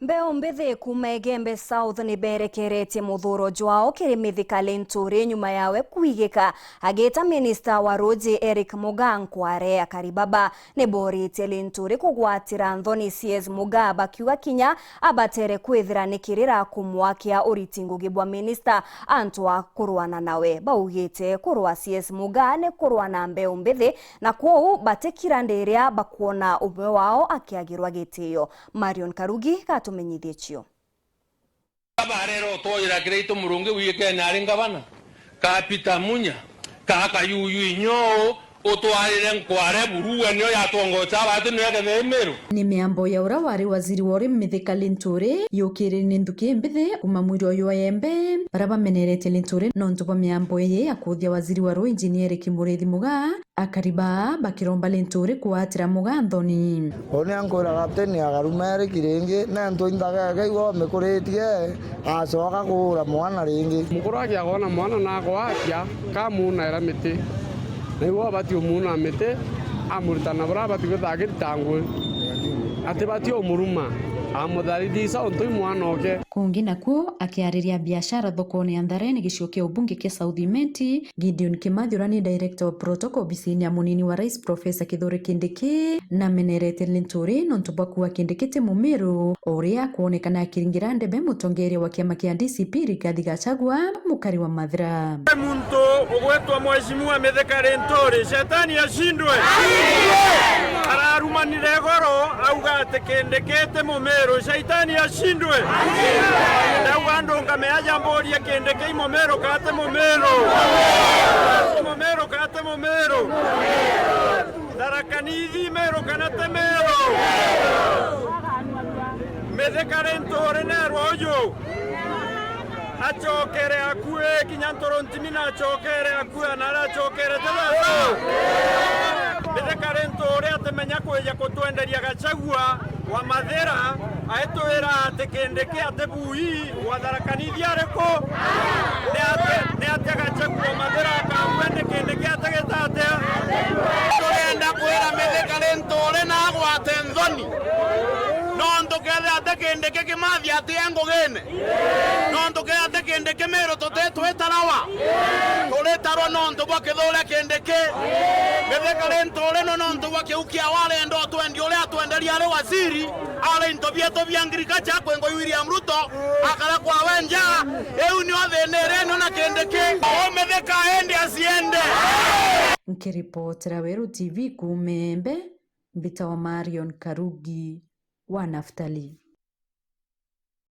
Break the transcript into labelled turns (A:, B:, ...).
A: Mbeo mbithi kuma Igembe South ni berekeretie muthuro jwao kiri Mithika Linturi nyuma yawe kuigika agita minista wa Roji Eric Mugaa Nkware akaribaba ni boritie Linturi kugwatira nthoni CS Mugaa bakiuga kinya abatere kwithira nikirira kumwakia uritingugi bwa minista antwa kurwana nawe baugite kurwa CS Mugaa ne kurwa na mbeo mbithi na kwou batekira ndiria bakuona umwe wao akiagirwa gitio. Marion Karugi tumenyithie chio
B: abarero toira kreito murunge wike nari ngabana kapita munya kaka yuyu inyo otwarire Nkware buruwe niyo yatongocha batu niyo yakethemero
C: ni miambo ya ura wari waziri wori Mithika Linturi yukiri ni nduki mbithi kuma mwiro yo yembe baraba menerete Linturi nonto kwa miambo ye akuthia waziri waro engineer Kimurithi Mugaa akariba bakiromba Linturi kuatira Mugaa nthoni
D: oni ankora captain agarumere kiringi na ndo indaga gaiwo mekuretie acoka kura mwana ringi
E: mukuru akiagona mwana na gwakia kamuna era miti naiwo bati umuna mete amurtana bra bati gutagitangwe ati bati omuruma amutharidisa ontoi mwana oke
C: kungi nakuo akiariria biashara thokoni ya Ndareni gicio kia ubunge kia South Imenti. Gideon Kimathi ni director of protocol bisini ya munini wa rais Professor Kithure Kindiki na menerete Linturi nonto bakua Kindiki Mumiru oria kuonekana akiringira ndebe mutongeria wa kiama kia DCP Rigathi Gachagua mukari wa Mathira
F: muntu ogwetwa mheshimiwa Mithika Linturi shetani ashindwe ararumanire goro auga ati Kindiki Mumiru shetani ashindwe Ndauga ngameaja mbori ya Kindiki Mumiru kate Mumiru Mumiru kate Mumiru darakanithi Meru kanate Meru Mithika Linturi nerwo uyu achokere akue kinyantoro ntimina achokere akue nara achokere tebasa Mithika Linturi atemenya kweja kutwenderia Gachagua wa Mathira aitwira ati Kindiki ati bui wa darakanithi ariko ne ati Gachagua Mathira akamwende Kindiki ategetate turenda kwira Mithika Linturi na gwate nthoni nonto kethe ati Kindiki Kimathi ati engugine nonto kethe ati Kindiki Meru tutetwetarawa turetarwa nonto bwa Kithure Kindiki Mithika Linturi nonto bwa kiukia wale ndo twendi uria twenderia ari waziri ale into bieto bya agriculture kwengo William Ruto akara kwa wenja eu ni othenere no na Kindiki o Mithika endi asiende.
C: Nkiripotera Weru TV kumembe mbita wa Marion Karugi wa Naftali.